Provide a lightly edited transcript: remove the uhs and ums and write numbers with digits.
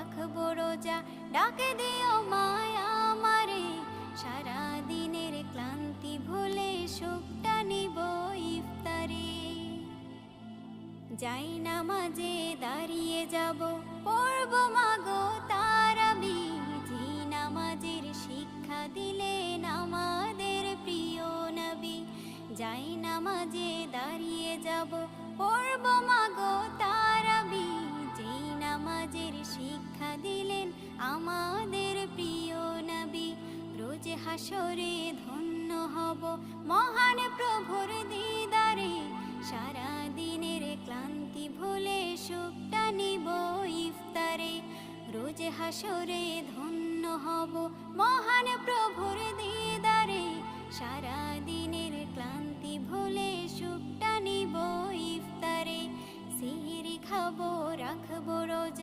রাখবো রোজা, ডাকে দিও মায়া আমারে। সারা দিনের ক্লান্তি ভুলে সুখটা নিব ইফতারে। যাই নামাজে দাঁড়িয়ে যাব, পড়ব মাগো তারাবি। যে নামাজের শিক্ষা দিলেন আমাদের প্রিয় নবী। যাই নামাজে দাঁড়িয়ে যাব, পড়ব মাগো তারাবি। যে নামাজের শিক্ষা দিলেন আমাদের প্রিয় নবী। রোজ হাসরে ধন্য হব মহান প্রভুর দিদারে। সারা দিনের ক্লান্তি ভুলে সুখটা নিব ইফতারে। রোজ হাসরে ধন্য হব মহান প্রভুর দিদারে। সারা দিনের ক্লান্তি ভুলে সুখটা নিব ইফতারে। সিহরি খাবো, রাখবো রোজা।